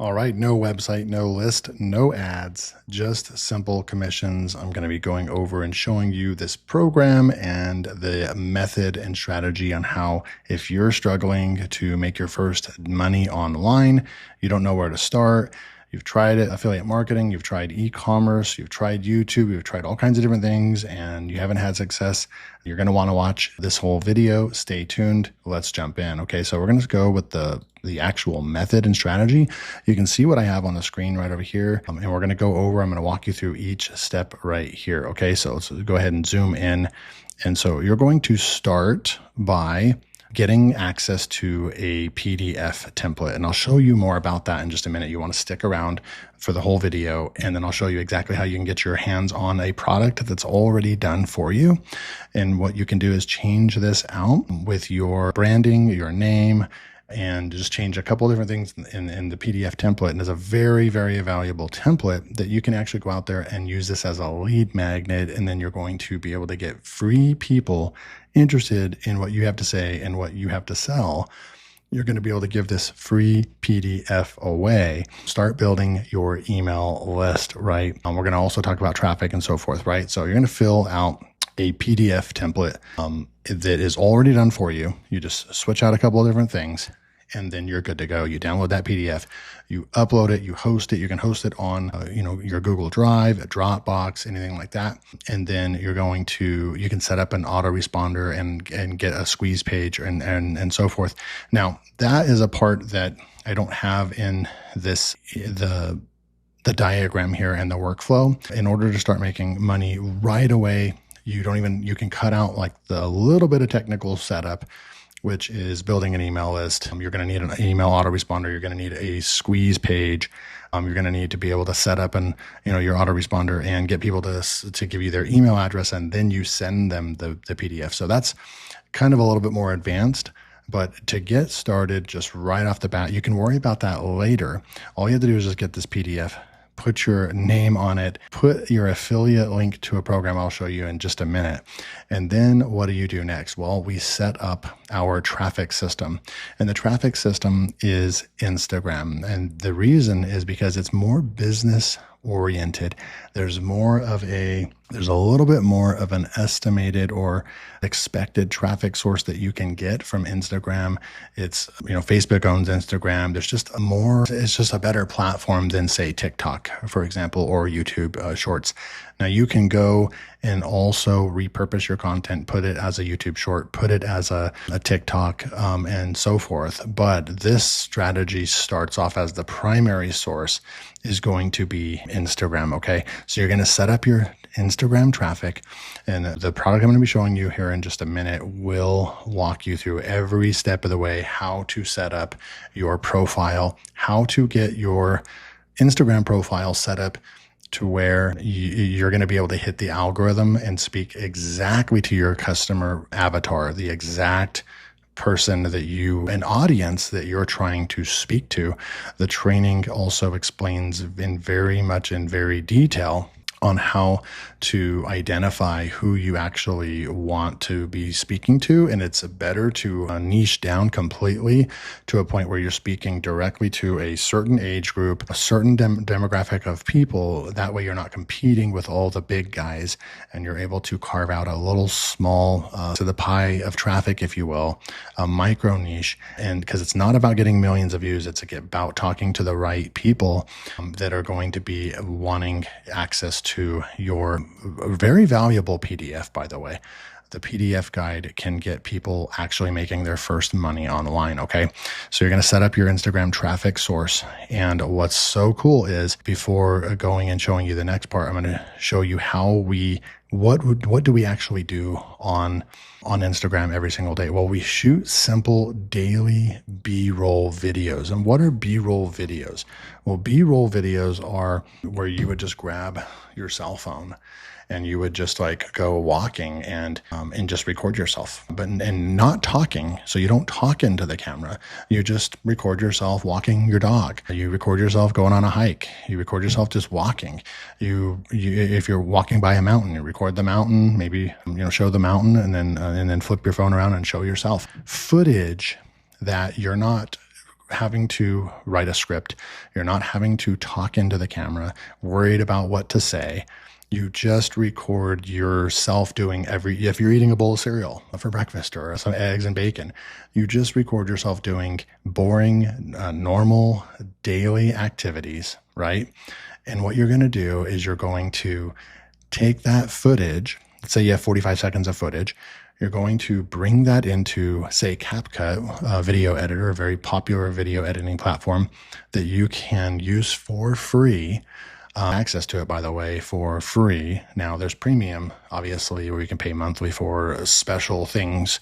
All right, no website, no list, no ads, just simple commissions. I'm going to be going over and showing you this program and the method and strategy on how, if you're struggling to make your first money online, you don't know where to start. You've tried it, affiliate marketing, you've tried e-commerce, you've tried YouTube, you've tried all kinds of different things, and you haven't had success. You're going to want to watch this whole video. Stay tuned. Let's jump in. Okay, so we're going to go with the actual method and strategy. You can see what I have on the screen right over here, and we're going to go over. I'm going to walk you through each step right here. Okay, so let's go ahead and zoom in. And so you're going to start by getting access to a PDF template. And I'll show you more about that in just a minute. You want to stick around for the whole video, and then I'll show you exactly how you can get your hands on a product that's already done for you. And what you can do is change this out with your branding, your name, and just change a couple of different things in the PDF template. And there's a very, very valuable template that you can actually go out there and use this as a lead magnet. And then you're going to be able to get free people interested in what you have to say and what you have to sell. You're going to be able to give this free PDF away. Start building your email list, right? We're going to also talk about traffic and so forth, right? So you're going to fill out a PDF template that is already done for you. You just switch out a couple of different things, and then you're good to go. You download that PDF, you upload it, you host it. You can host it on your Google Drive, a Dropbox, anything like that. And then you can set up an autoresponder and get a squeeze page and so forth. Now, that is a part that I don't have in the diagram here and the workflow. In order to start making money right away, you can cut out like the little bit of technical setup, which is building an email list. You're going to need an email autoresponder. You're going to need a squeeze page. You're going to need to be able to set up your autoresponder and get people to give you their email address, and then you send them the PDF. So that's kind of a little bit more advanced. But to get started just right off the bat, you can worry about that later. All you have to do is just get this PDF, put your name on it, put your affiliate link to a program I'll show you in just a minute. And then what do you do next? Well, we set up our traffic system. And the traffic system is Instagram. And the reason is because it's more business oriented. There's a little bit more of an estimated or expected traffic source that you can get from Instagram. It's, Facebook owns Instagram. It's just a better platform than, say, TikTok, for example, or YouTube Shorts. Now you can go and also repurpose your content, put it as a YouTube short, put it as a TikTok, and so forth. But this strategy starts off as the primary source is going to be Instagram. Okay. So you're going to set up your Instagram traffic, and the product I'm going to be showing you here in just a minute will walk you through every step of the way, how to set up your profile, how to get your Instagram profile set up to where you're going to be able to hit the algorithm and speak exactly to your customer avatar, the exact person an audience that you're trying to speak to. The training also explains in very detail on how to identify who you actually want to be speaking to. And it's better to niche down completely to a point where you're speaking directly to a certain age group, a certain demographic of people. That way you're not competing with all the big guys, and you're able to carve out a little small to the pie of traffic, if you will, a micro niche. And because it's not about getting millions of views, it's about talking to the right people that are going to be wanting access to your very valuable PDF, by the way. The PDF guide can get people actually making their first money online, okay? So you're going to set up your Instagram traffic source. And what's so cool is, before going and showing you the next part, I'm going to show you what do we actually do on Instagram every single day? Well, we shoot simple daily B-roll videos. And what are B-roll videos? Well, B-roll videos are where you would just grab your cell phone and you would just go walking and just record yourself, and not talking. So you don't talk into the camera. You just record yourself walking your dog. You record yourself going on a hike. You record yourself just walking. If you're walking by a mountain, you record the mountain, maybe, show the mountain, and then flip your phone around and show yourself. Footage that you're not having to write a script. You're not having to talk into the camera, worried about what to say. You just record yourself doing if you're eating a bowl of cereal for breakfast or some eggs and bacon, you just record yourself doing boring, normal daily activities, right? And what you're going to do is you're going to take that footage. Let's say you have 45 seconds of footage. You're going to bring that into, say, CapCut, a video editor, a very popular video editing platform that you can use for free. Access to it, by the way, for free. Now there's premium, obviously, where you can pay monthly for special things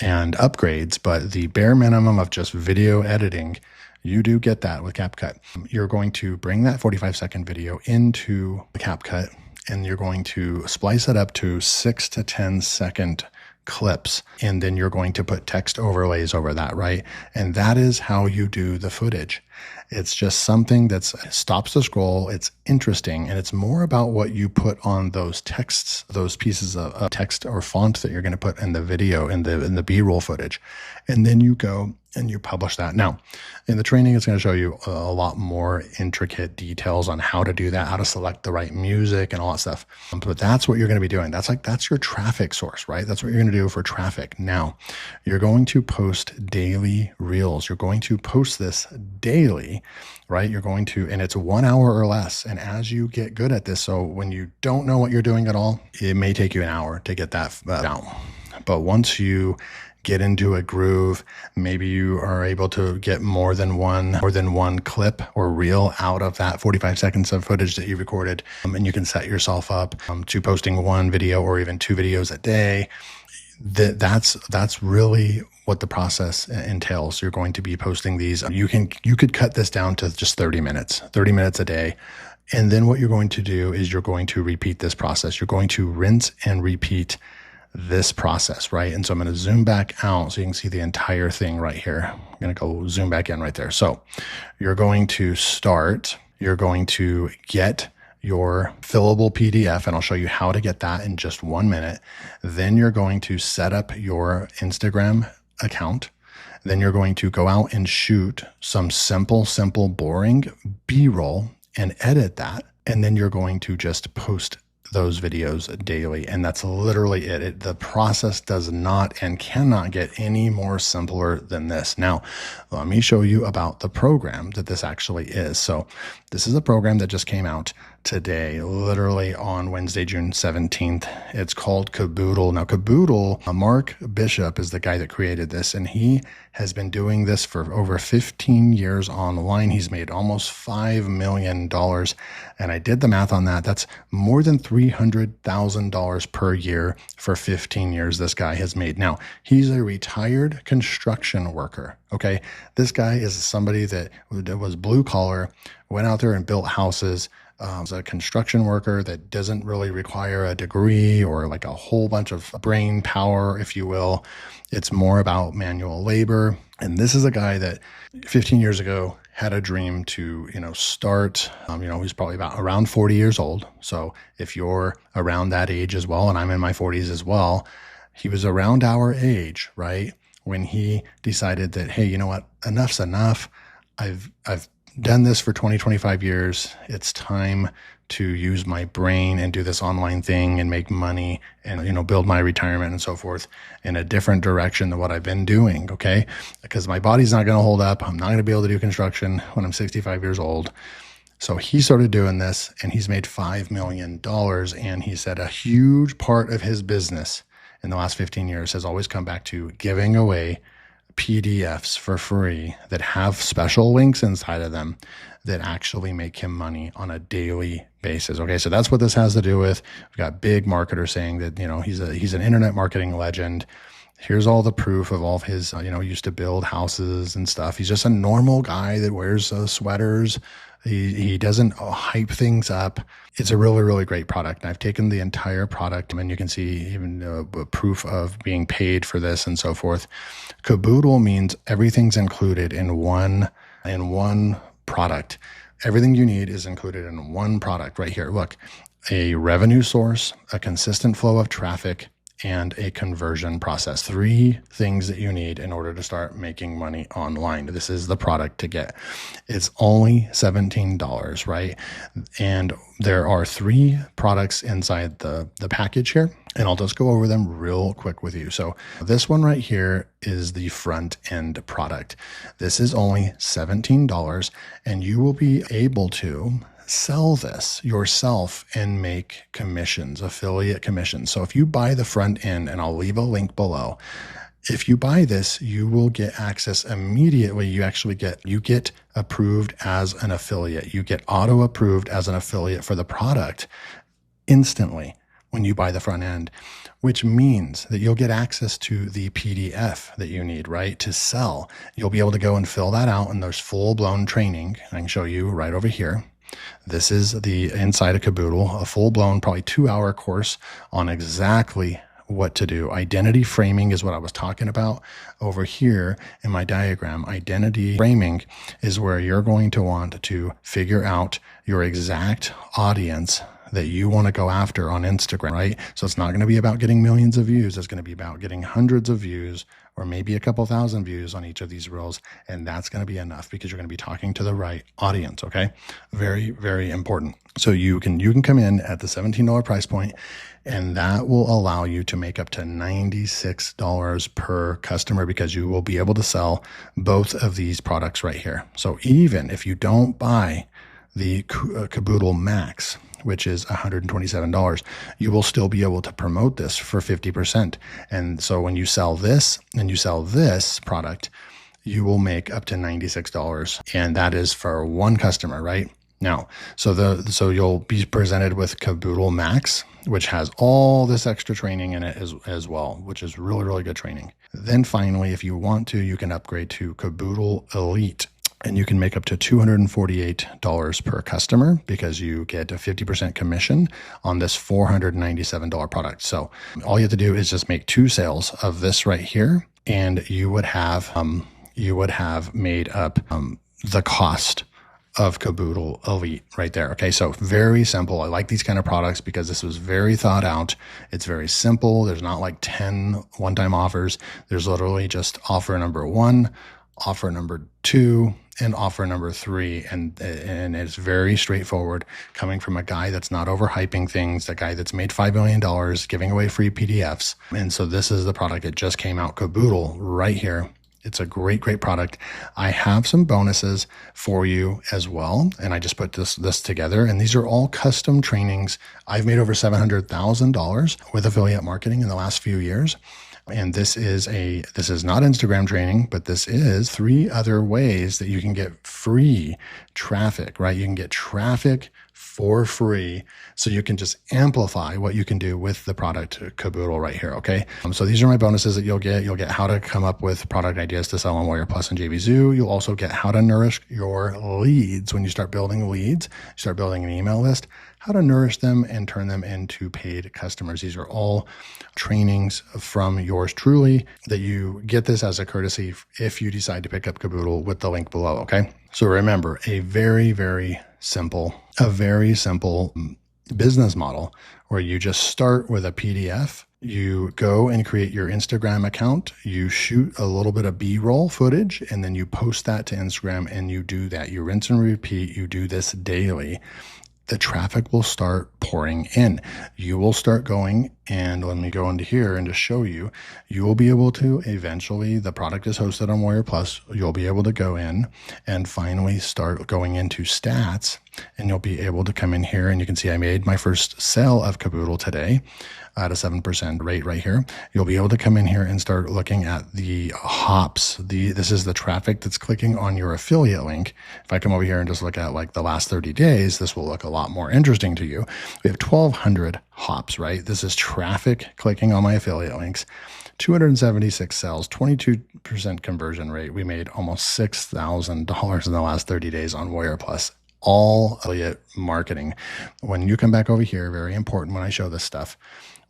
and upgrades, but the bare minimum of just video editing, you do get that with CapCut. You're going to bring that 45-second video into the CapCut, and you're going to splice it up to 6 to 10 second clips, and then you're going to put text overlays over that, right? And that is how you do the footage. It's just something that stops the scroll. It's interesting, and it's more about what you put on those texts, those pieces of text or font that you're going to put in the video, in the B-roll footage. And then you go and you publish that. Now, in the training, it's going to show you a lot more intricate details on how to do that, how to select the right music and all that stuff. But that's what you're going to be doing. That's your traffic source, right? That's what you're going to do for traffic. Now, you're going to post daily reels. You're going to post this daily, right? You're going to, and it's 1 hour or less. And as you get good at this, so when you don't know what you're doing at all, it may take you an hour to get that down. But once you get into a groove, maybe you are able to get more than one clip or reel out of that 45 seconds of footage that you recorded, and you can set yourself up to posting one video or even 2 videos a day. That's really what the process entails. You're going to be posting these. You could cut this down to just 30 minutes a day. And then what you're going to do is you're going to repeat this process. You're going to rinse and repeat this process, right? And so I'm going to zoom back out so you can see the entire thing right here. I'm going to go zoom back in right there. So you're going to get your fillable PDF, and I'll show you how to get that in just 1 minute. Then you're going to set up your Instagram account. Then you're going to go out and shoot some simple, boring B-roll and edit that. And then you're going to just post those videos daily. And that's literally it. The process does not and cannot get any more simpler than this. Now, let me show you about the program that this actually is. So this is a program that just came out today, literally on Wednesday, June 17th. It's called Kaboodle. Now, Kaboodle, Mark Bishop is the guy that created this, and he has been doing this for over 15 years online. He's made almost $5 million. And I did the math on that. That's more than $300,000 per year for 15 years this guy has made. Now, he's a retired construction worker. Okay. This guy is somebody that was blue collar, went out there and built houses. Is a construction worker that doesn't really require a degree or like a whole bunch of brain power, if you will. It's more about manual labor. And this is a guy that 15 years ago had a dream to, start, he's probably around 40 years old. So if you're around that age as well, and I'm in my 40s as well, he was around our age, right? When he decided that, hey, you know what, enough's enough. I've done this for 25 years. It's time to use my brain and do this online thing and make money and, build my retirement and so forth in a different direction than what I've been doing. Okay. Because my body's not going to hold up. I'm not going to be able to do construction when I'm 65 years old. So he started doing this and he's made $5 million. And he said a huge part of his business in the last 15 years has always come back to giving away PDFs for free that have special links inside of them that actually make him money on a daily basis. Okay, so that's what this has to do with. We've got big marketers saying that, he's an internet marketing legend. Here's all the proof of all of his, he used to build houses and stuff. He's just a normal guy that wears sweaters. He doesn't hype things up. It's a really, really great product. And I've taken the entire product and you can see even proof of being paid for this and so forth. Kaboodle means everything's included in one product. Everything you need is included in one product right here. Look, a revenue source, a consistent flow of traffic, and a conversion process. 3 things that you need in order to start making money online. This is the product to get. It's only $17, right? And there are 3 products inside the package here, and I'll just go over them real quick with you. So this one right here is the front end product. This is only $17, and you will be able to sell this yourself and make commissions, affiliate commissions. So if you buy the front end, and I'll leave a link below, if you buy this, you will get access immediately. You get approved as an affiliate. You get auto approved as an affiliate for the product instantly when you buy the front end, which means that you'll get access to the PDF that you need, right, to sell. You'll be able to go and fill that out, and there's full-blown training. I can show you right over here. This is the inside of Kaboodle, a full-blown, probably 2-hour course on exactly what to do. Identity framing is what I was talking about over here in my diagram. Identity framing is where you're going to want to figure out your exact audience that you want to go after on Instagram, right? So it's not going to be about getting millions of views. It's going to be about getting hundreds of views, or maybe a couple thousand views on each of these reels. And that's going to be enough because you're going to be talking to the right audience. Okay. Very, very important. So you can come in at the $17 price point, and that will allow you to make up to $96 per customer, because you will be able to sell both of these products right here. So even if you don't buy the Kaboodle Max, which is $127, you will still be able to promote this for 50%. And so when you sell this and you sell this product, you will make up to $96. And that is for one customer, right? Now, so you'll be presented with Kaboodle Max, which has all this extra training in it as well, which is really, really good training. Then finally, if you want to, you can upgrade to Kaboodle Elite. And you can make up to $248 per customer, because you get a 50% commission on this $497 product. So all you have to do is just make 2 sales of this right here, and you would have made up the cost of Kaboodle Elite right there. Okay, so very simple. I like these kind of products because this was very thought out. It's very simple. There's not like 10 one-time offers. There's literally just offer number 1, offer number 2, and offer number 3. And it's very straightforward, coming from a guy that's not overhyping things, a guy that's made $5 million giving away free PDFs. And so this is the product that just came out, Kaboodle, right here. It's a great, great product. I have some bonuses for you as well. And I just put this together. And these are all custom trainings. I've made over $700,000 with affiliate marketing in the last few years. And this is not Instagram training, but this is 3 other ways that you can get free traffic, right? You can get traffic for free, so you can just amplify what you can do with the product Kaboodle right here. Okay. So these are my bonuses that you'll get. You'll get how to come up with product ideas to sell on Warrior Plus and JVZoo. You'll also get how to nourish your leads when you start building leads, you start building an email list, how to nourish them and turn them into paid customers. These are all trainings from yours truly that you get this as a courtesy if you decide to pick up Kaboodle with the link below. Okay. So remember, a very, very simple business model where you just start with a PDF. You go and create your Instagram account. You shoot a little bit of B-roll footage, and then you post that to Instagram, and you do that. You rinse and repeat. You do this daily. The traffic will start pouring in. You will start going, and let me go into here and just show you, you will be able to eventually, the product is hosted on Warrior Plus. You'll be able to go in and finally start going into stats, and you'll be able to come in here, and you can see I made my first sale of Kaboodle today at a 7% rate right here. You'll be able to come in here and start looking at the hops. This is the traffic that's clicking on your affiliate link. If I come over here and just look at like the last 30 days, this will look a lot more interesting to you. We have 1,200 hops, right? This is traffic clicking on my affiliate links. 276 sales, 22% conversion rate. We made almost $6,000 in the last 30 days on Warrior Plus. All affiliate marketing. When you come back over here, very important when I show this stuff,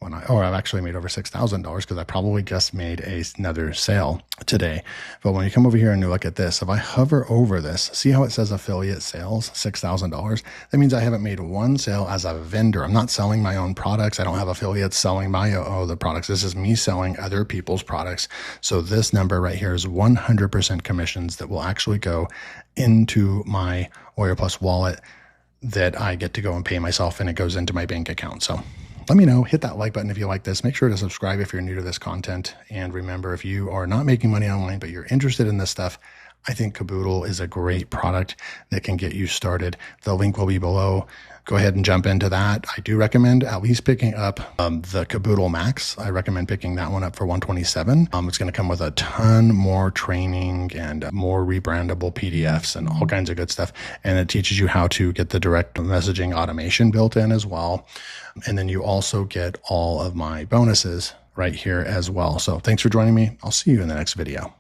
I've actually made over $6,000 because I probably just made another sale today. But when you come over here and you look at this, if I hover over this, see how it says affiliate sales, $6,000? That means I haven't made one sale as a vendor. I'm not selling my own products. I don't have affiliates selling my other products. This is me selling other people's products. So this number right here is 100% commissions that will actually go into my Warrior Plus wallet that I get to go and pay myself, and it goes into my bank account. So let me know, hit that like button if you like this. Make sure to subscribe if you're new to this content. And remember, if you are not making money online, but you're interested in this stuff, I think Kaboodle is a great product that can get you started. The link will be below. Go ahead and jump into that. I do recommend at least picking up the Kaboodle Max. I recommend picking that one up for $127. It's going to come with a ton more training and more rebrandable PDFs and all kinds of good stuff. And it teaches you how to get the direct messaging automation built in as well. And then you also get all of my bonuses right here as well. So thanks for joining me. I'll see you in the next video.